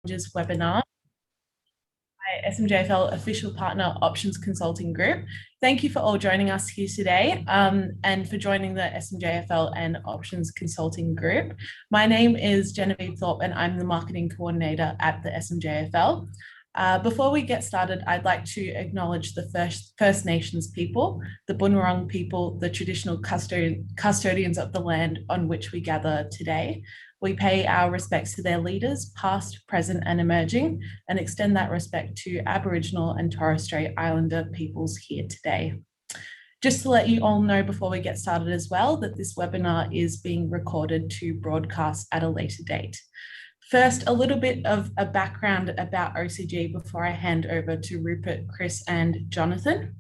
webinar by SMJFL official partner Options Consulting Group. Thank you for all joining us here today and for joining the SMJFL and Options Consulting Group. My name is Genevieve Thorpe and I'm the marketing coordinator at the SMJFL. Before we get started, I'd like to acknowledge the First Nations people, the Bunurong people, the traditional custodians of the land on which we gather today. We pay our respects to their leaders, past, present and emerging, and extend that respect to Aboriginal and Torres Strait Islander peoples here today. Just to let you all know before we get started as well, that this webinar is being recorded to broadcast at a later date. First, a little bit of a background about OCG before I hand over to Rupert, Chris and Jonathan.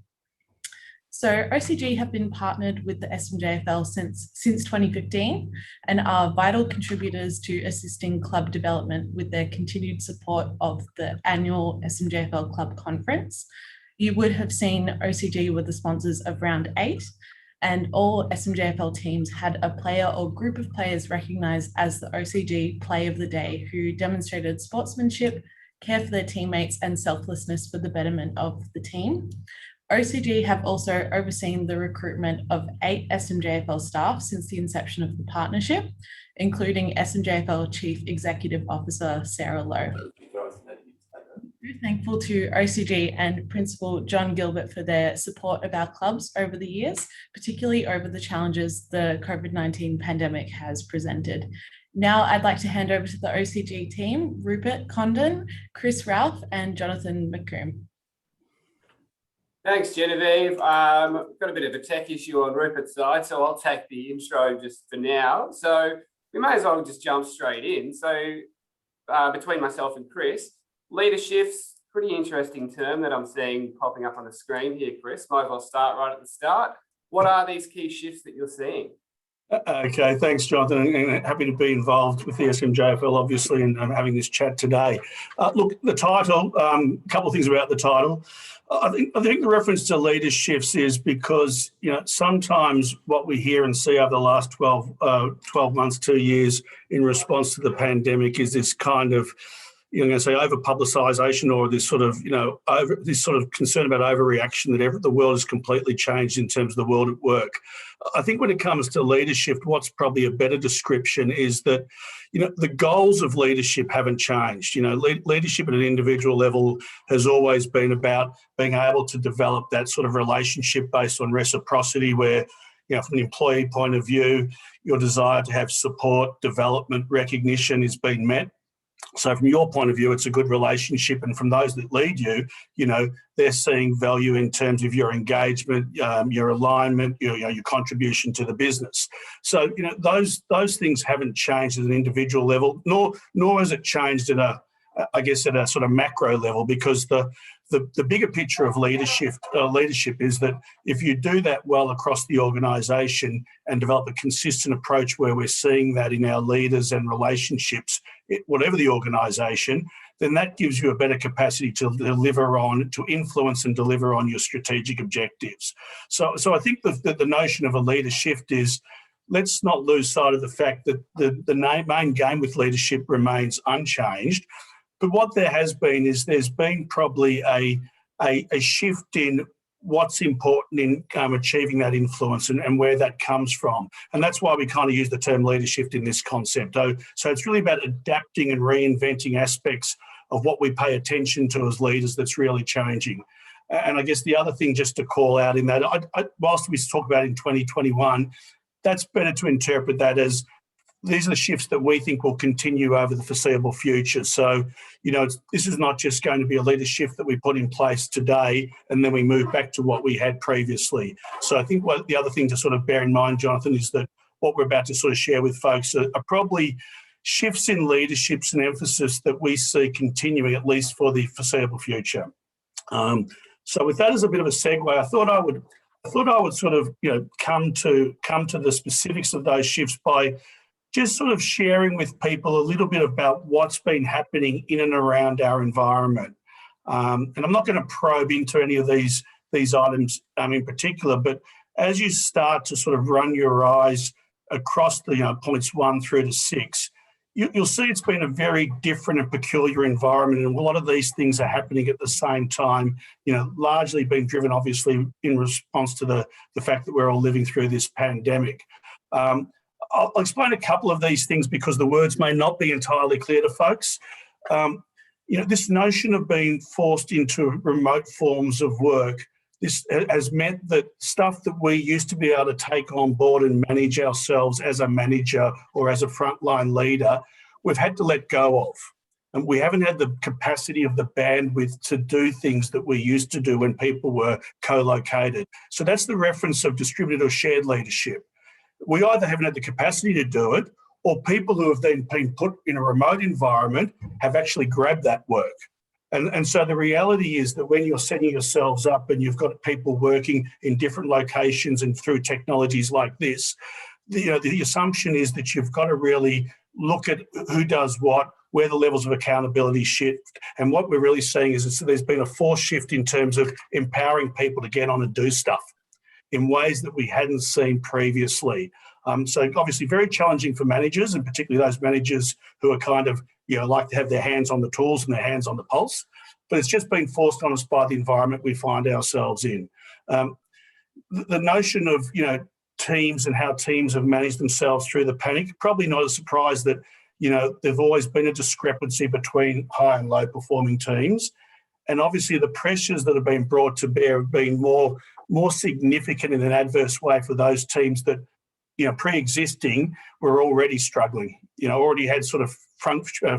So OCG have been partnered with the SMJFL since 2015 and are vital contributors to assisting club development with their continued support of the annual SMJFL Club Conference. You would have seen OCG were the sponsors of round 8, and all SMJFL teams had a player or group of players recognised as the OCG Play of the Day who demonstrated sportsmanship, care for their teammates and selflessness for the betterment of the team. OCG have also overseen the recruitment of 8 SMJFL staff since the inception of the partnership, including SMJFL Chief Executive Officer Sarah Lowe. We're thankful to OCG and Principal John Gilbert for their support of our clubs over the years, particularly over the challenges the COVID-19 pandemic has presented. Now I'd like to hand over to the OCG team, Rupert Condon, Chris Ralph and Jonathan McComb. Thanks, Genevieve. Got a bit of a tech issue on Rupert's side, so I'll take the intro just for now. So we may as well just jump straight in. So between myself and Chris, Leadershifts, pretty interesting term that I'm seeing popping up on the screen here, Chris. Might as well start right at the start. What are these key shifts that you're seeing? Okay, thanks, Jonathan, and happy to be involved with the SMJFL, obviously, and having this chat today. Look, the title, a couple of things about the title. I think the reference to Leadershifts is because, you know, sometimes what we hear and see over the last 12 months, 2 years in response to the pandemic is this kind of, I'm going to say over-publicisation or this sort of, this sort of concern about overreaction that the world has completely changed in terms of the world at work. I think when it comes to leadership, what's probably a better description is that, the goals of leadership haven't changed. Leadership at an individual level has always been about being able to develop that sort of relationship based on reciprocity where, from an employee point of view, your desire to have support, development, recognition is being met. So from your point of view, it's a good relationship. And from those that lead you, they're seeing value in terms of your engagement, your alignment, your contribution to the business. So, those things haven't changed at an individual level, nor has it changed at a sort of macro level, because the bigger picture of leadership is that if you do that well across the organisation and develop a consistent approach where we're seeing that in our leaders and relationships, whatever the organisation, then that gives you a better capacity to influence and deliver on your strategic objectives. So I think the notion of a leader shift is, let's not lose sight of the fact that the main game with leadership remains unchanged. But what there has been is there's been probably a shift in what's important in achieving that influence and where that comes from. And that's why we kind of use the term leadership in this concept. So it's really about adapting and reinventing aspects of what we pay attention to as leaders that's really changing. And I guess the other thing just to call out in that, whilst we talk about in 2021, that's better to interpret that as these are the shifts that we think will continue over the foreseeable future. So, this is not just going to be a leader shift that we put in place today and then we move back to what we had previously. So I think the other thing to sort of bear in mind, Jonathan, is that what we're about to sort of share with folks are probably shifts in leaderships and emphasis that we see continuing at least for the foreseeable future. So with that as a bit of a segue, I thought I would sort of, come to the specifics of those shifts by just sort of sharing with people a little bit about what's been happening in and around our environment. And I'm not going to probe into any of these items in particular, but as you start to sort of run your eyes across the points 1 through to 6, you'll see it's been a very different and peculiar environment, and a lot of these things are happening at the same time, largely being driven obviously in response to the fact that we're all living through this pandemic. I'll explain a couple of these things because the words may not be entirely clear to folks. This notion of being forced into remote forms of work, this has meant that stuff that we used to be able to take on board and manage ourselves as a manager or as a frontline leader, we've had to let go of. And we haven't had the capacity of the bandwidth to do things that we used to do when people were co-located. So that's the reference of distributed or shared leadership. We either haven't had the capacity to do it, or people who have then been put in a remote environment have actually grabbed that work. And so the reality is that when you're setting yourselves up and you've got people working in different locations and through technologies like this, the assumption is that you've got to really look at who does what, where the levels of accountability shift. And what we're really seeing is there's been a force shift in terms of empowering people to get on and do stuff in ways that we hadn't seen previously. So obviously very challenging for managers, and particularly those managers who are kind of, like to have their hands on the tools and their hands on the pulse. But it's just been forced on us by the environment we find ourselves in. The notion of, teams and how teams have managed themselves through the panic, probably not a surprise that, there've always been a discrepancy between high and low performing teams. And obviously the pressures that have been brought to bear have been more significant in an adverse way for those teams that, pre-existing were already struggling, already had sort of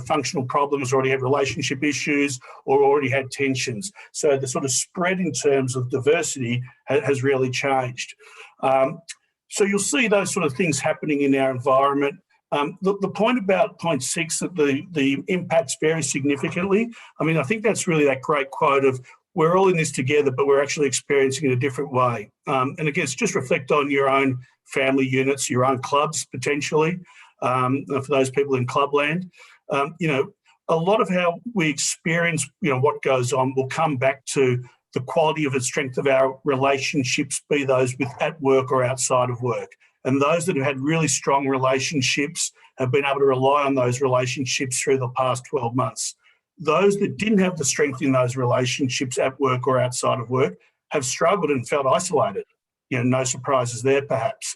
functional problems, already had relationship issues, or already had tensions. So the sort of spread in terms of diversity has really changed. So you'll see those sort of things happening in our environment. The point about point 6, that the impacts vary significantly. I think that's really that great quote of, we're all in this together, but we're actually experiencing it a different way. And again, just reflect on your own family units, your own clubs, potentially, for those people in clubland. A lot of how we experience, what goes on will come back to the quality of the strength of our relationships, be those at work or outside of work. And those that have had really strong relationships have been able to rely on those relationships through the past 12 months. Those that didn't have the strength in those relationships at work or outside of work have struggled and felt isolated. No surprises there, perhaps.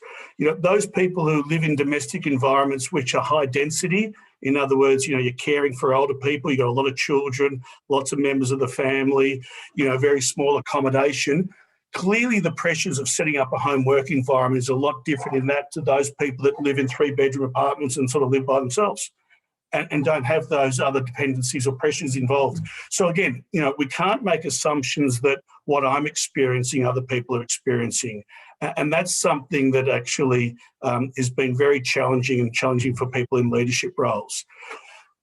Those people who live in domestic environments which are high density, in other words, you're caring for older people, you've got a lot of children, lots of members of the family, very small accommodation. Clearly, the pressures of setting up a home work environment is a lot different in that to those people that live in 3-bedroom apartments and sort of live by themselves and don't have those other dependencies or pressures involved. So again, we can't make assumptions that what I'm experiencing, other people are experiencing. And that's something that actually has been very challenging for people in leadership roles.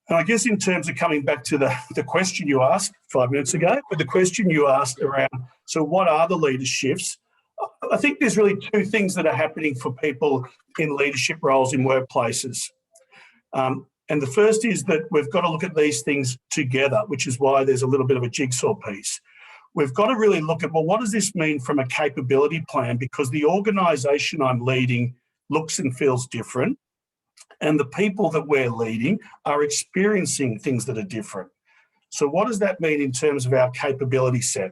And I guess in terms of coming back to the question you asked 5 minutes ago, but the question you asked around, so what are the leader shifts? I think there's really 2 things that are happening for people in leadership roles in workplaces. And the first is that we've got to look at these things together, which is why there's a little bit of a jigsaw piece. We've got to really look at, well, what does this mean from a capability plan? Because the organisation I'm leading looks and feels different. And the people that we're leading are experiencing things that are different. So what does that mean in terms of our capability set?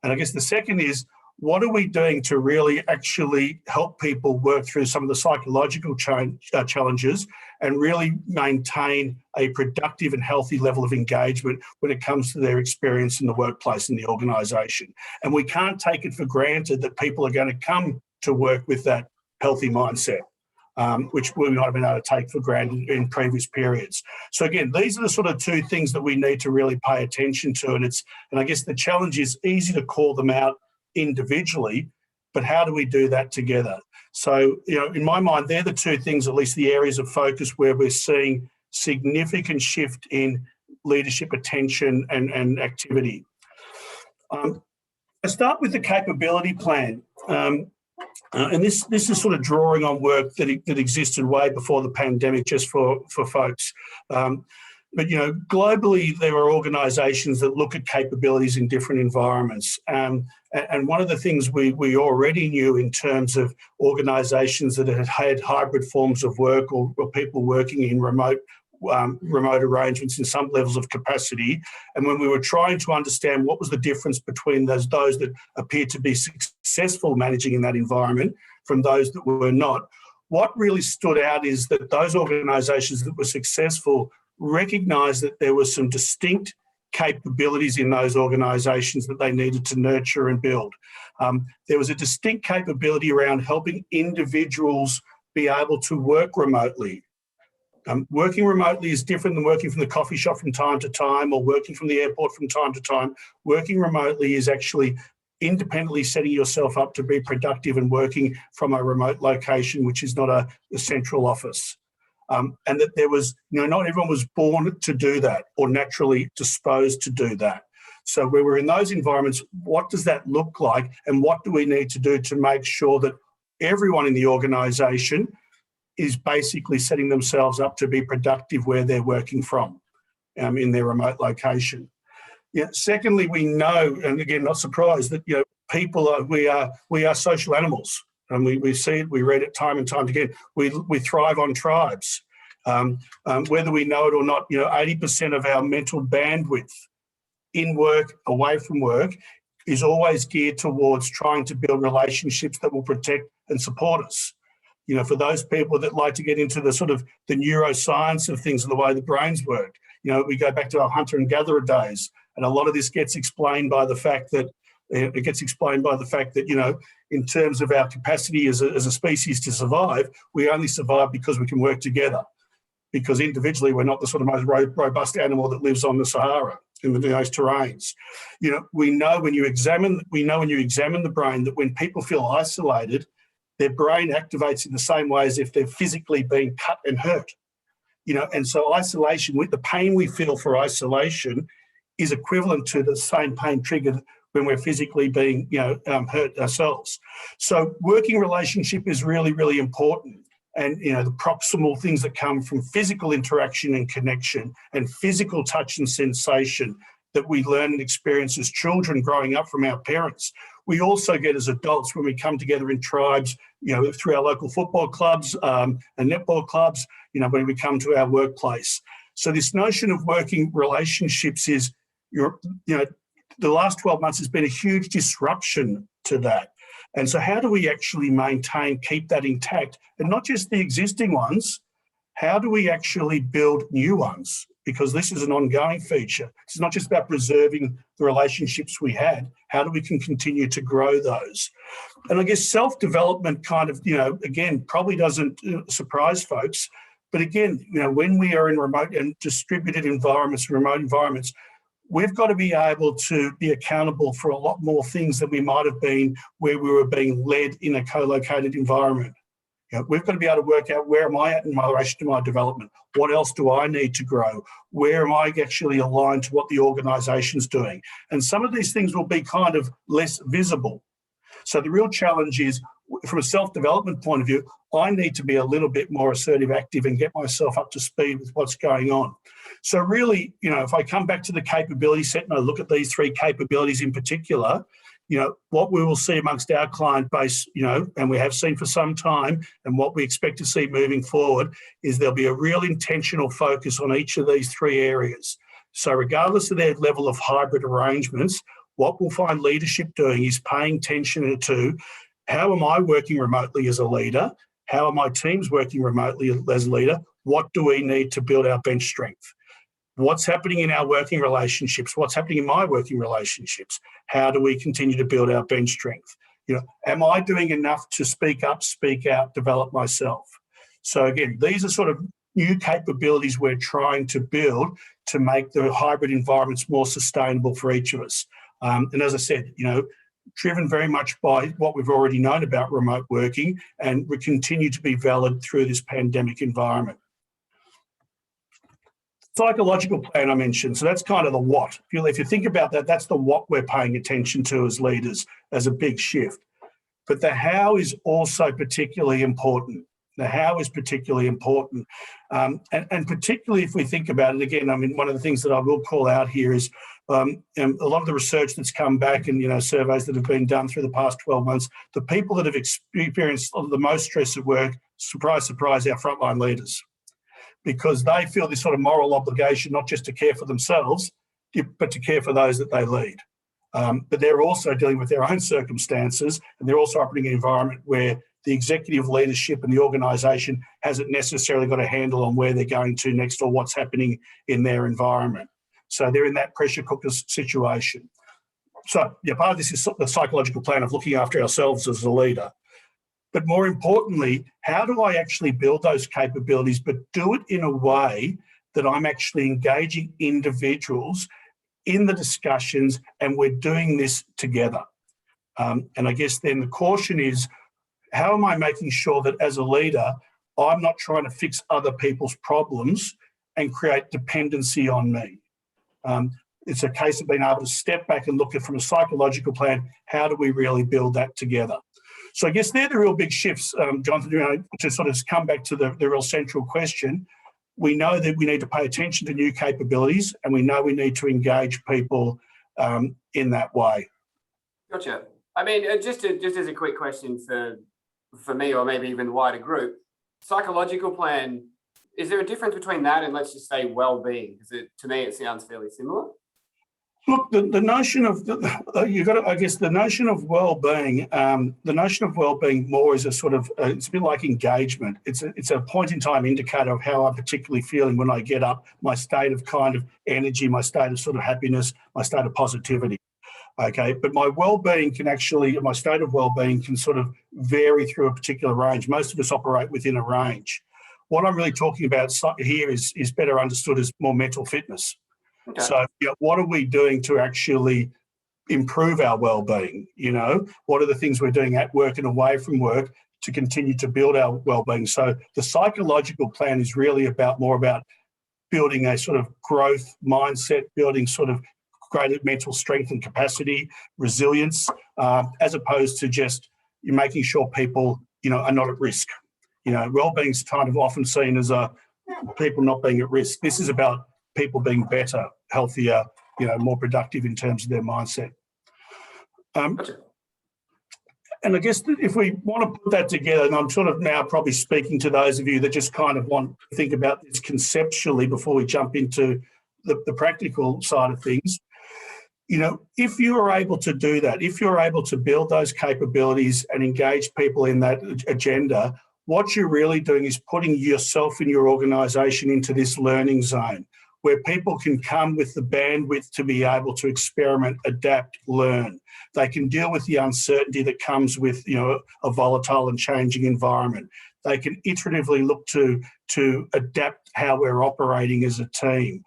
And I guess the second is, what are we doing to really actually help people work through some of the psychological challenges and really maintain a productive and healthy level of engagement when it comes to their experience in the workplace and the organisation? And we can't take it for granted that people are going to come to work with that healthy mindset, which we might have been able to take for granted in previous periods. So again, these are the sort of 2 things that we need to really pay attention to. And I guess the challenge is easy to call them out individually, but how do we do that together? So, in my mind, they're the 2 things, at least the areas of focus where we're seeing significant shift in leadership attention and activity. I start with the capability plan. And this is sort of drawing on work that existed way before the pandemic, just for folks. But, globally, there are organisations that look at capabilities in different environments. And one of the things we already knew in terms of organisations that had hybrid forms of work or people working in remote arrangements in some levels of capacity, and when we were trying to understand what was the difference between those that appeared to be successful managing in that environment from those that were not, what really stood out is that those organisations that were successful recognised that there were some distinct capabilities in those organisations that they needed to nurture and build. There was a distinct capability around helping individuals be able to work remotely. Working remotely is different than working from the coffee shop from time to time or working from the airport from time to time. Working remotely is actually independently setting yourself up to be productive and working from a remote location, which is not a central office. And that there was, not everyone was born to do that or naturally disposed to do that. So when we're in those environments, what does that look like and what do we need to do to make sure that everyone in the organisation is basically setting themselves up to be productive where they're working from in their remote location? Secondly, we know, and again, not surprised, that people we are social animals. And we see it, we read it time and time again. We thrive on tribes. Whether we know it or not, 80% of our mental bandwidth in work, away from work, is always geared towards trying to build relationships that will protect and support us. For those people that like to get into the sort of the neuroscience of things and the way the brains work, we go back to our hunter and gatherer days, and a lot of this gets explained by the fact that in terms of our capacity as a species to survive, we only survive because we can work together. Because individually, we're not the sort of most robust animal that lives on the Sahara in those terrains. We know when you examine the brain that when people feel isolated, their brain activates in the same way as if they're physically being cut and hurt. And so isolation, with the pain we feel for isolation, is equivalent to the same pain triggered when we're physically being, hurt ourselves. So working relationship is really, really important. And, the proximal things that come from physical interaction and connection and physical touch and sensation that we learn and experience as children growing up from our parents, we also get as adults when we come together in tribes, through our local football clubs and netball clubs, when we come to our workplace. So this notion of working relationships is, the last 12 months has been a huge disruption to that. And so how do we actually keep that intact? And not just the existing ones, how do we actually build new ones? Because this is an ongoing feature. It's not just about preserving the relationships we had. How do we continue to grow those? And I guess self-development kind of, again, probably doesn't surprise folks. But again, when we are in remote and distributed environments, remote environments, we've got to be able to be accountable for a lot more things than we might have been where we were being led in a co-located environment. We've got to be able to work out where am I at in relation to my development? What else do I need to grow? Where am I actually aligned to what the organisation's doing? And some of these things will be kind of less visible. So the real challenge is, from a self-development point of view, I need to be a little bit more assertive, active, and get myself up to speed with what's going on. So really, if I come back to the capability set and I look at these three capabilities in particular, what we will see amongst our client base, and we have seen for some time, and what we expect to see moving forward, is there'll be a real intentional focus on each of these three areas. So regardless of their level of hybrid arrangements, what we'll find leadership doing is paying attention to how am I working remotely as a leader? How are my teams working remotely as a leader? What do we need to build our bench strength? What's happening in our working relationships? What's happening in my working relationships? How do we continue to build our bench strength? Am I doing enough to speak up, speak out, develop myself? So again, these are sort of new capabilities we're trying to build to make the hybrid environments more sustainable for each of us. And as I said, driven very much by what we've already known about remote working, and we continue to be valid through this pandemic environment. Psychological plan I mentioned, so that's kind of the what. If you think about that, that's the what we're paying attention to as leaders as a big shift. But the how is also particularly important. The how is particularly important. And particularly if we think about it, again, I mean, one of the things that I will call out here is a lot of the research that's come back and, surveys that have been done through the past 12 months, the people that have experienced the most stress at work, surprise, surprise, our frontline leaders, because they feel this sort of moral obligation, not just to care for themselves, but to care for those that they lead. But they're also dealing with their own circumstances, and they're also operating in an environment where the executive leadership and the organisation hasn't necessarily got a handle on where they're going to next or what's happening in their environment. So they're in that pressure cooker situation. So part of this is the psychological plan of looking after ourselves as a leader. But more importantly, how do I actually build those capabilities, but do it in a way that I'm actually engaging individuals in the discussions and we're doing this together? And I guess then the caution is, how am I making sure that as a leader, I'm not trying to fix other people's problems and create dependency on me? It's a case of being able to step back and look at, from a psychological plan, how do we really build that together? So I guess they're the real big shifts, Jonathan, to sort of come back to the real central question. We know that we need to pay attention to new capabilities, and we know we need to engage people in that way. Gotcha. I mean, just as a quick question for me, or maybe even the wider group, psychological plan, is there a difference between that and, let's just say, well-being? Because to me, it sounds fairly similar. Look, the notion of the notion of well-being more is a sort of it's a bit like engagement. It's a point in time indicator of how I'm particularly feeling when I get up, my state of kind of energy, my state of sort of happiness, my state of positivity. Okay, but my state of well-being can sort of vary through a particular range. Most of us operate within a range. What I'm really talking about here is better understood as more mental fitness. Okay. So what are we doing to actually improve our well-being? What are the things we're doing at work and away from work to continue to build our well-being? So the psychological plan is really more about building a sort of growth mindset, building sort of greater mental strength and capacity, resilience, as opposed to just making sure people, are not at risk. Well-being is kind of often seen as people not being at risk. This is about people being better, healthier, more productive in terms of their mindset. Gotcha. And I guess if we want to put that together, and I'm sort of now probably speaking to those of you that just kind of want to think about this conceptually before we jump into the practical side of things. If you are able to do that, if you're able to build those capabilities and engage people in that agenda, what you're really doing is putting yourself and your organisation into this learning zone where people can come with the bandwidth to be able to experiment, adapt, learn. They can deal with the uncertainty that comes with, a volatile and changing environment. They can iteratively look to adapt how we're operating as a team.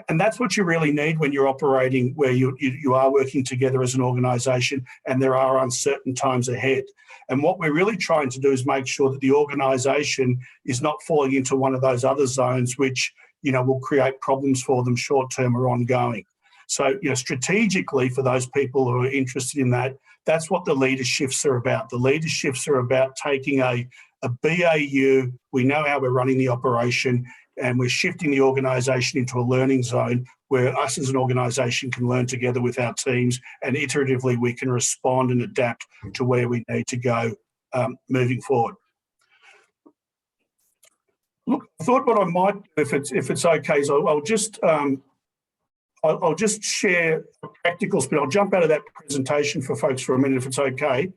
And that's what you really need when you're operating where you are working together as an organisation and there are uncertain times ahead. And what we're really trying to do is make sure that the organisation is not falling into one of those other zones which, will create problems for them short-term or ongoing. So, strategically for those people who are interested in that, that's what the leaderships are about. The leaderships are about taking a BAU, we know how we're running the operation, and we're shifting the organisation into a learning zone where us as an organisation can learn together with our teams, and iteratively we can respond and adapt to where we need to go moving forward. Look, I thought what I might do, if it's okay, is I'll just share a practical spin. I'll jump out of that presentation for folks for a minute, if it's okay,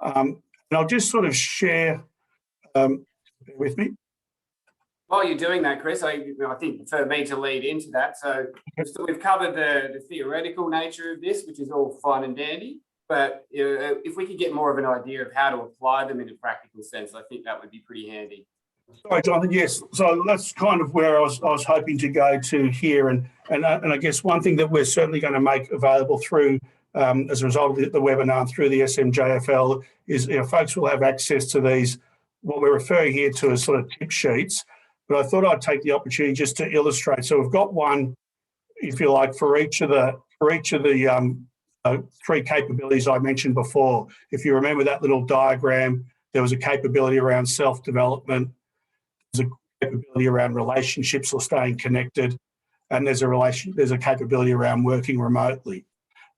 and I'll just sort of share. Bear with me. While you're doing that, Chris, I think for me to lead into that, so we've covered the theoretical nature of this, which is all fine and dandy, but if we could get more of an idea of how to apply them in a practical sense, I think that would be pretty handy. Sorry, Jonathan, yes. So that's kind of where I was hoping to go to here. And I guess one thing that we're certainly going to make available through, as a result of the webinar and through the SMJFL is, folks will have access to these, what we're referring here to as sort of tip sheets. But I thought I'd take the opportunity just to illustrate. So we've got one, if you like, for each of the three capabilities I mentioned before. If you remember that little diagram, There was a capability around self-development. There's a capability around relationships or staying connected. And there's a capability around working remotely.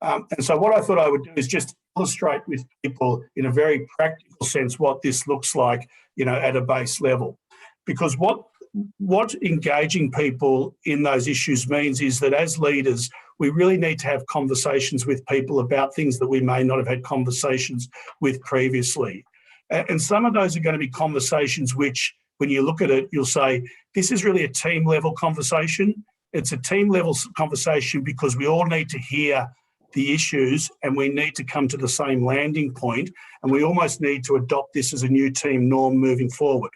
And so what I thought I would do is just illustrate with people in a very practical sense what this looks like, at a base level. Because what engaging people in those issues means is that as leaders, we really need to have conversations with people about things that we may not have had conversations with previously. And some of those are going to be conversations which, when you look at it, you'll say, this is really a team level conversation. It's a team level conversation because we all need to hear the issues and we need to come to the same landing point, and we almost need to adopt this as a new team norm moving forward.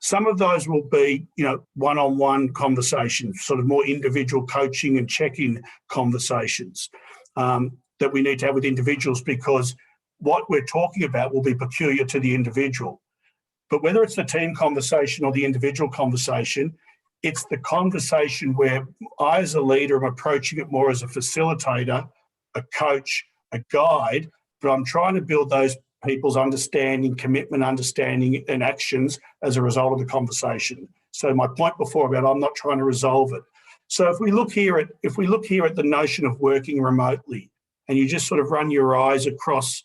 Some of those will be, one-on-one conversations, sort of more individual coaching and check-in conversations that we need to have with individuals, because what we're talking about will be peculiar to the individual. But whether it's the team conversation or the individual conversation, it's the conversation where I, as a leader, am approaching it more as a facilitator, a coach, a guide, but I'm trying to build those people's understanding, commitment, understanding and actions as a result of the conversation. So my point before about I'm not trying to resolve it. So if we look here at the notion of working remotely, and you just sort of run your eyes across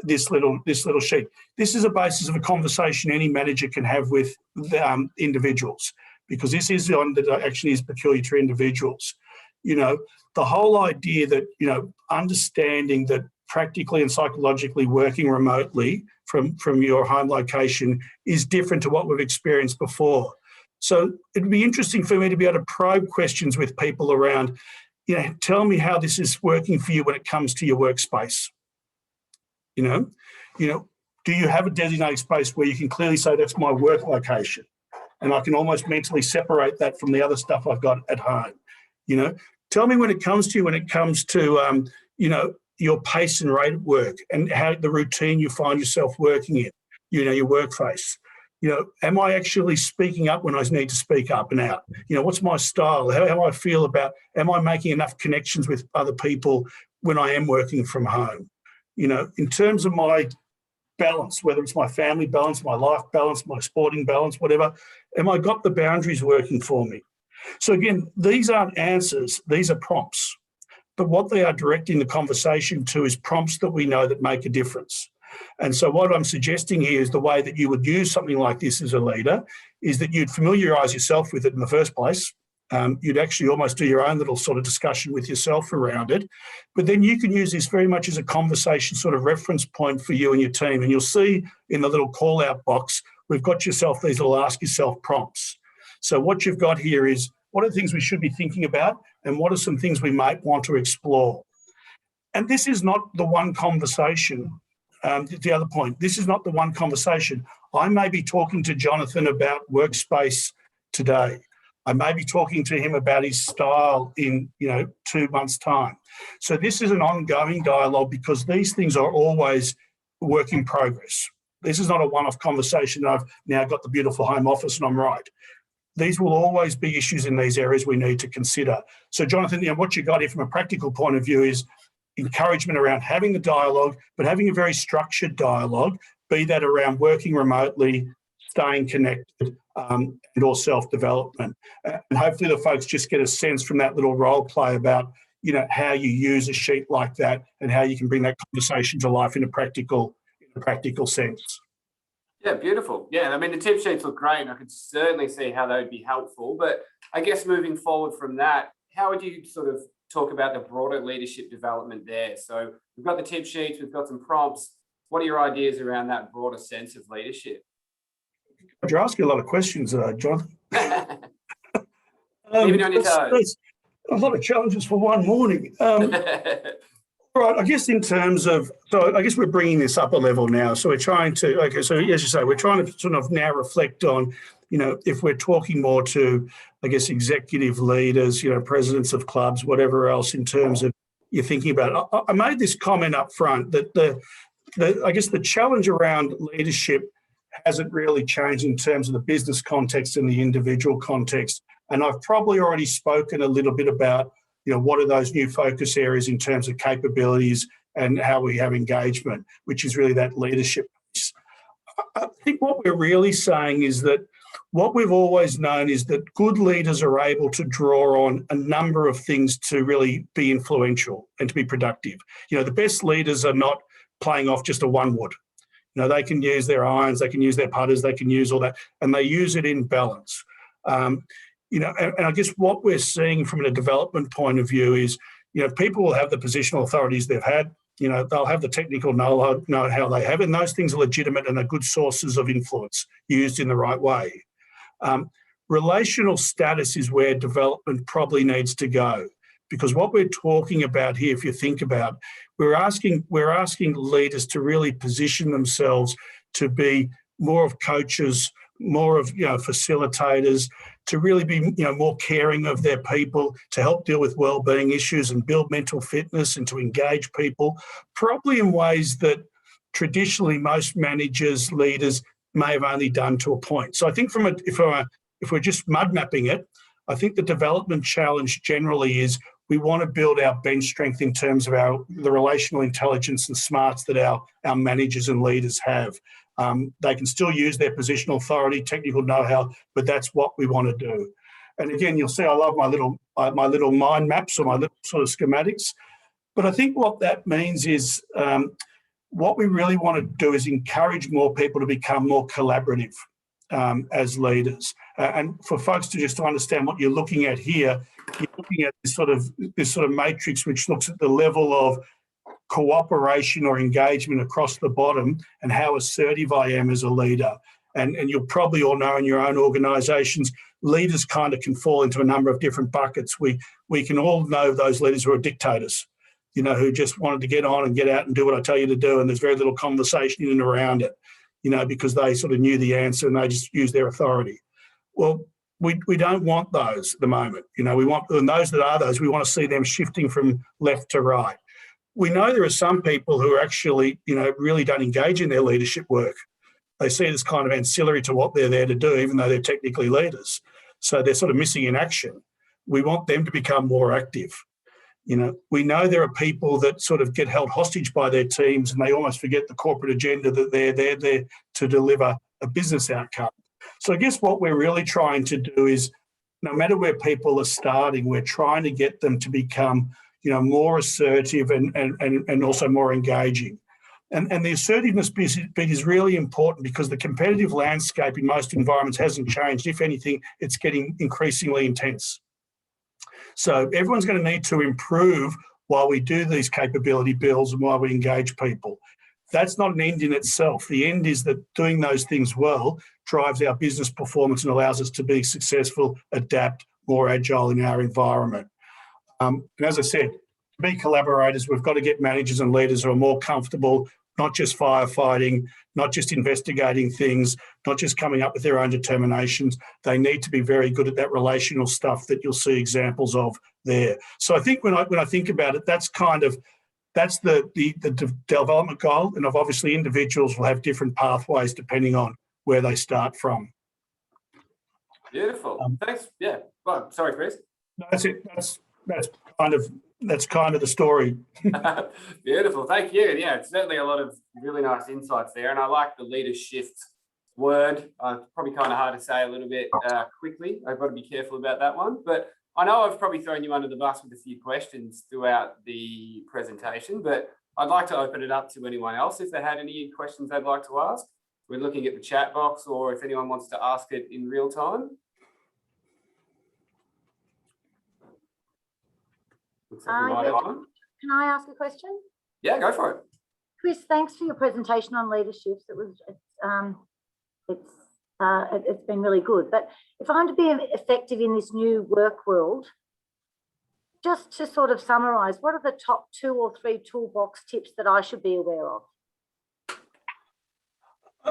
this little sheet, this is a basis of a conversation any manager can have with the, individuals, because this is the one that actually is peculiar to individuals. The whole idea that, understanding that practically and psychologically working remotely from your home location is different to what we've experienced before. So it'd be interesting for me to be able to probe questions with people around, tell me how this is working for you when it comes to your workspace. Do you have a designated space where you can clearly say that's my work location, and I can almost mentally separate that from the other stuff I've got at home? Tell me when it comes to your pace and rate at work, and how the routine you find yourself working in, your workplace. Am I actually speaking up when I need to speak up and out? What's my style? How I feel about, am I making enough connections with other people when I am working from home? In terms of my balance, whether it's my family balance, my life balance, my sporting balance, whatever, am I got the boundaries working for me? So again, these aren't answers, these are prompts. But what they are directing the conversation to is prompts that we know that make a difference. And so what I'm suggesting here is the way that you would use something like this as a leader is that you'd familiarise yourself with it in the first place. You'd actually almost do your own little sort of discussion with yourself around it. But then you can use this very much as a conversation sort of reference point for you and your team. And you'll see in the little call-out box, we've got yourself these little ask yourself prompts. So what you've got here is, what are the things we should be thinking about, and what are some things we might want to explore? And this is not the one conversation. The other point, this is not the one conversation. I may be talking to Jonathan about workspace today. I may be talking to him about his style in 2 months' time. So this is an ongoing dialogue, because these things are always work in progress. This is not a one-off conversation. I've now got the beautiful home office and I'm right. These will always be issues in these areas we need to consider. So Jonathan, what you got here from a practical point of view is encouragement around having the dialogue, but having a very structured dialogue, be that around working remotely, staying connected, and or self-development. And hopefully the folks just get a sense from that little role play about, how you use a sheet like that and how you can bring that conversation to life in a practical sense. Yeah, beautiful. Yeah, I mean, the tip sheets look great, and I could certainly see how they would be helpful. But I guess moving forward from that, how would you sort of talk about the broader leadership development there? So we've got the tip sheets, we've got some prompts. What are your ideas around that broader sense of leadership? You're asking a lot of questions, Jonathan. Even on your toes. A lot of challenges for one morning. Right, I guess in terms of, so I guess we're bringing this up a level now. So we're trying to, okay, so as you say, we're trying to sort of now reflect on, if we're talking more to, I guess, executive leaders, presidents of clubs, whatever else, in terms of you're thinking about it. I made this comment up front that I guess the challenge around leadership hasn't really changed in terms of the business context and the individual context. And I've probably already spoken a little bit about, what are those new focus areas in terms of capabilities and how we have engagement, which is really that leadership piece. I think what we're really saying is that what we've always known is that good leaders are able to draw on a number of things to really be influential and to be productive. You know, the best leaders are not playing off just a one wood. You know, they can use their irons, they can use their putters, they can use all that, and they use it in balance. You know, and I guess what we're seeing from a development point of view is, you know, people will have the positional authorities they've had. You know, they'll have the technical know-how they have, and those things are legitimate and are good sources of influence used in the right way. Relational status is where development probably needs to go, because what we're talking about here, if you think about, we're asking leaders to really position themselves to be more of coaches, more of, you know, facilitators, to really be, you know, more caring of their people, to help deal with well-being issues and build mental fitness, and to engage people, probably in ways that traditionally most managers, leaders may have only done to a point. So I think if we're just mud mapping it, I think the development challenge generally is we want to build our bench strength in terms of the relational intelligence and smarts that our managers and leaders have. They can still use their positional authority, technical know-how, but that's what we want to do. And again, you'll see I love my little mind maps or my little sort of schematics. But I think what that means is what we really want to do is encourage more people to become more collaborative as leaders. And for folks to just understand what you're looking at here, you're looking at this sort of matrix which looks at the level of cooperation or engagement across the bottom and how assertive I am as a leader. And you'll probably all know in your own organisations, leaders kind of can fall into a number of different buckets. We can all know those leaders who are dictators, you know, who just wanted to get on and get out and do what I tell you to do, and there's very little conversation in and around it, you know, because they sort of knew the answer and they just used their authority. Well, we don't want those at the moment. You know, we want, and those that are those, we want to see them shifting from left to right. We know there are some people who are actually, you know, really don't engage in their leadership work. They see it as kind of ancillary to what they're there to do, even though they're technically leaders. So they're sort of missing in action. We want them to become more active. You know, we know there are people that sort of get held hostage by their teams and they almost forget the corporate agenda, that they're there to deliver a business outcome. So I guess what we're really trying to do is, no matter where people are starting, we're trying to get them to become, you know, more assertive and also more engaging. And the assertiveness bit is really important because the competitive landscape in most environments hasn't changed. If anything, it's getting increasingly intense. So everyone's going to need to improve while we do these capability builds and while we engage people. That's not an end in itself. The end is that doing those things well drives our business performance and allows us to be successful, adapt, more agile in our environment. And as I said, to be collaborators, we've got to get managers and leaders who are more comfortable, not just firefighting, not just investigating things, not just coming up with their own determinations. They need to be very good at that relational stuff that you'll see examples of there. So I think when I think about it, that's the development goal. And obviously individuals will have different pathways depending on where they start from. Beautiful. Thanks. Yeah. Well, sorry, Chris. No, that's it. That's kind of the story. Beautiful. Thank you. Yeah, it's certainly a lot of really nice insights there. And I like the leadershifts word. Probably kind of hard to say a little bit quickly. I've got to be careful about that one. But I know I've probably thrown you under the bus with a few questions throughout the presentation, but I'd like to open it up to anyone else if they had any questions they'd like to ask. We're looking at the chat box, or if anyone wants to ask it in real time. Looks like we might have one. Can I ask a question? Yeah, go for it. Chris, thanks for your presentation on leaderships. It's been really good. But if I'm to be effective in this new work world, just to sort of summarise, what are the top 2 or 3 toolbox tips that I should be aware of?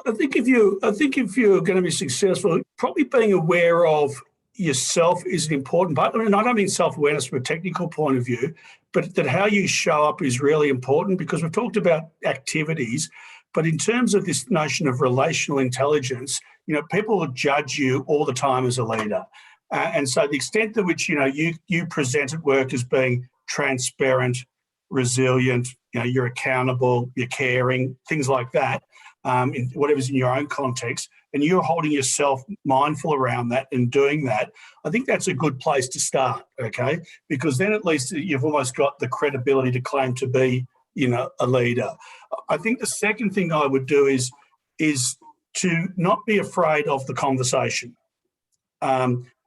I think if you're going to be successful, probably being aware of yourself is an important part. And I don't mean self-awareness from a technical point of view, but that how you show up is really important, because we've talked about activities, but in terms of this notion of relational intelligence, you know, people will judge you all the time as a leader. And so the extent to which, you know, you present at work as being transparent, resilient, you know, you're accountable, you're caring, things like that, in whatever's in your own context, and you're holding yourself mindful around that and doing that, I think that's a good place to start, okay? Because then at least you've almost got the credibility to claim to be, a leader. I think the second thing I would do is to not be afraid of the conversation.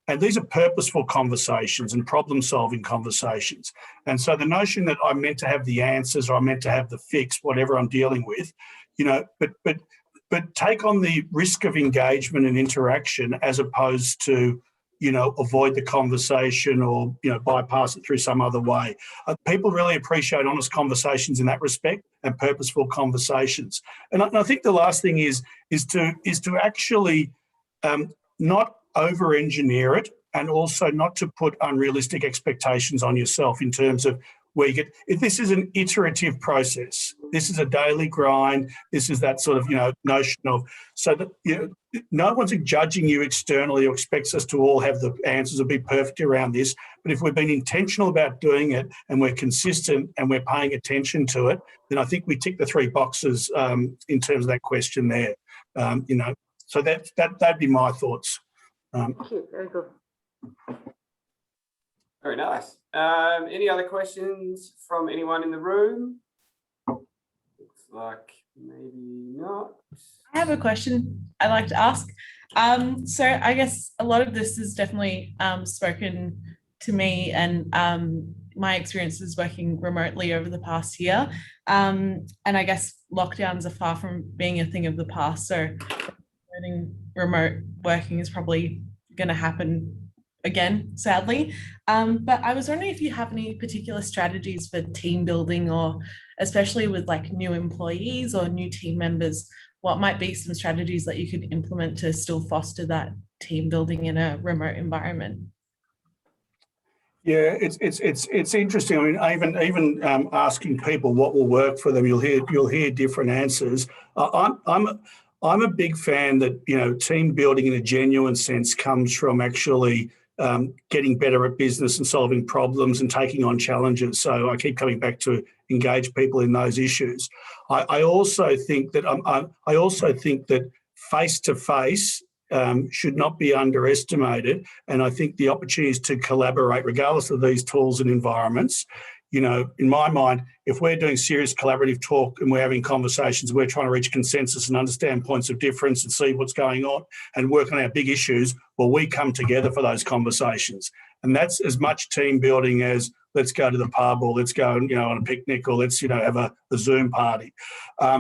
And these are purposeful conversations and problem-solving conversations. And so the notion that I'm meant to have the answers or I'm meant to have the fix, whatever I'm dealing with, but take on the risk of engagement and interaction as opposed to, avoid the conversation or, bypass it through some other way. People really appreciate honest conversations in that respect and purposeful conversations. And I think the last thing is to actually not over-engineer it, and also not to put unrealistic expectations on yourself in terms of where you get. If this is an iterative process, this is a daily grind, this is that sort of, notion of, so that, no one's judging you externally or expects us to all have the answers or be perfect around this. But if we've been intentional about doing it and we're consistent and we're paying attention to it, then I think we tick the 3 boxes in terms of that question there. So that'd be my thoughts. Thank you. Very good. Very nice. Any other questions from anyone in the room? Looks like maybe not. I have a question I'd like to ask. So I guess a lot of this is definitely spoken to me and my experiences working remotely over the past year. And I guess lockdowns are far from being a thing of the past. So remote working is probably going to happen again, sadly. But I was wondering if you have any particular strategies for team building, or especially with like new employees or new team members, what might be some strategies that you could implement to still foster that team building in a remote environment? Yeah, it's interesting. I mean, even asking people what will work for them, you'll hear different answers. I'm a big fan that, team building in a genuine sense comes from actually getting better at business and solving problems and taking on challenges. So I keep coming back to engage people in those issues. I also think that face-to-face should not be underestimated. And I think the opportunities to collaborate, regardless of these tools and environments, in my mind, if we're doing serious collaborative talk and we're having conversations, we're trying to reach consensus and understand points of difference and see what's going on and work on our big issues, well, we come together for those conversations. And that's as much team building as let's go to the pub or let's go on a picnic or let's have a Zoom party,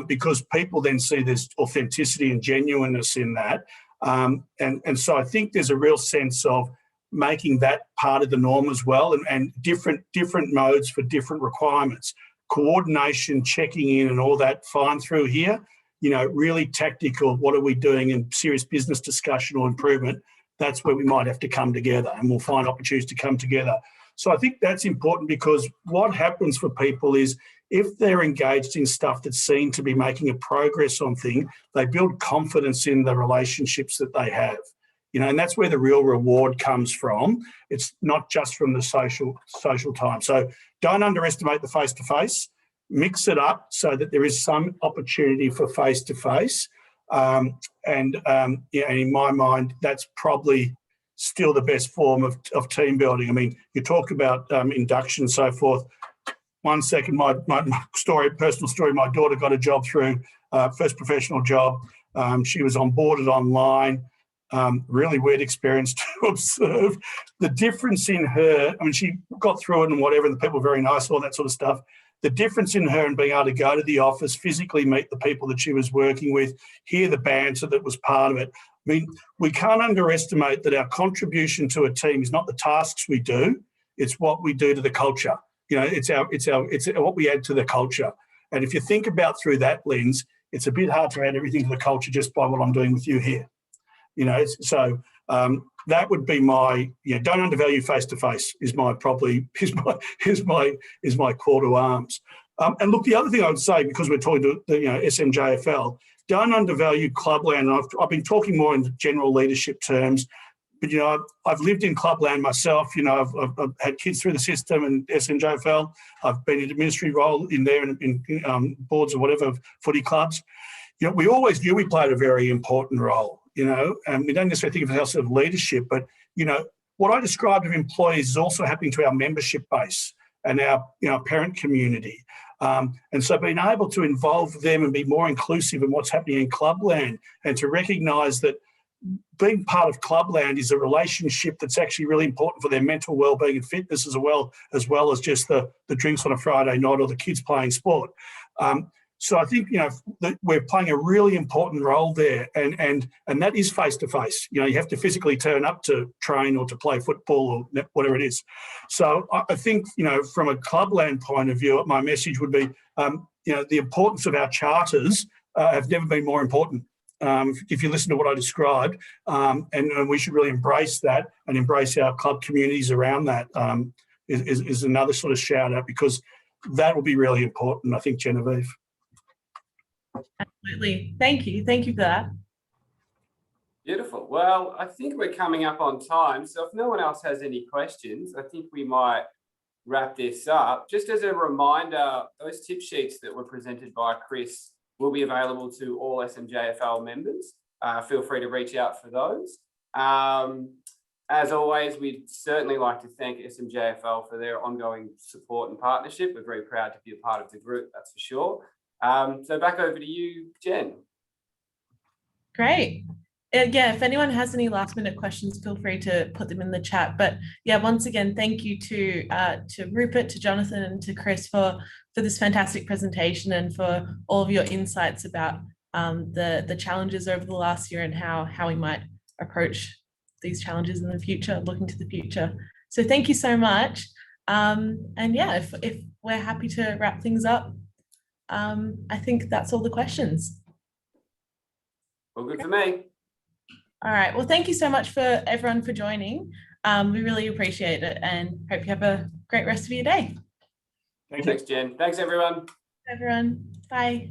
because people then see there's authenticity and genuineness in that. And so I think there's a real sense of making that part of the norm as well, and different modes for different requirements. Coordination, checking in and all that fine through here, really tactical, what are we doing in serious business discussion or improvement, that's where we might have to come together and we'll find opportunities to come together. So I think that's important, because what happens for people is if they're engaged in stuff that's seen to be making a progress on things, they build confidence in the relationships that they have. And that's where the real reward comes from. It's not just from the social time. So don't underestimate the face-to-face. Mix it up so that there is some opportunity for face-to-face. And in my mind, that's probably still the best form of team building. I mean, you talk about induction and so forth. 1 second, my personal story, my daughter got a job through first professional job. She was onboarded online. Really weird experience to observe the difference in her. I mean, she got through it and whatever, and the people were very nice, all that sort of stuff. The difference in her and being able to go to the office, physically meet the people that she was working with, hear the banter that was part of it. I mean, we can't underestimate that our contribution to a team is not the tasks we do, it's what we do to the culture. It's what we add to the culture. And if you think about through that lens, it's a bit hard to add everything to the culture just by what I'm doing with you here. So that would be my, don't undervalue face-to-face is my call to arms. And look, the other thing I would say, because we're talking to the SMJFL, don't undervalue clubland. I've been talking more in general leadership terms, but I've lived in clubland myself. I've had kids through the system and SMJFL. I've been in administrative role in there in boards or whatever, footy clubs. you know, we always knew we played a very important role, you know, and we don't necessarily think of ourselves as leadership, but, you know, what I described of employees is also happening to our membership base and our, you know, parent community. And so being able to involve them and be more inclusive in what's happening in Clubland, and to recognise that being part of Clubland is a relationship that's actually really important for their mental well-being and fitness, as well as just the drinks on a Friday night or the kids playing sport. So I think, you know, we're playing a really important role there, and that is face-to-face. You know, you have to physically turn up to train or to play football or whatever it is. So I think, you know, from a Clubland point of view, my message would be, you know, the importance of our charters have never been more important. If you listen to what I described, and we should really embrace that and embrace our club communities around that, is another sort of shout out, because that will be really important, I think, Genevieve. Absolutely. Thank you. Thank you for that. Beautiful. Well, I think we're coming up on time. So if no one else has any questions, I think we might wrap this up. Just as a reminder, those tip sheets that were presented by Chris will be available to all SMJFL members. Feel free to reach out for those. As always, we'd certainly like to thank SMJFL for their ongoing support and partnership. We're very proud to be a part of the group, that's for sure. So back over to you, Jen. Great. Yeah, if anyone has any last minute questions, feel free to put them in the chat. But yeah, once again, thank you to Rupert, to Jonathan, and to Chris for this fantastic presentation, and for all of your insights about the challenges over the last year and how we might approach these challenges in the future, looking to the future. So thank you so much. And yeah, if we're happy to wrap things up, I think that's all the questions. Well, good for me. All right. Well, thank you so much for everyone for joining. We really appreciate it, and hope you have a great rest of your day. Thank you. Thanks, Jen. Thanks, everyone. Everyone. Bye.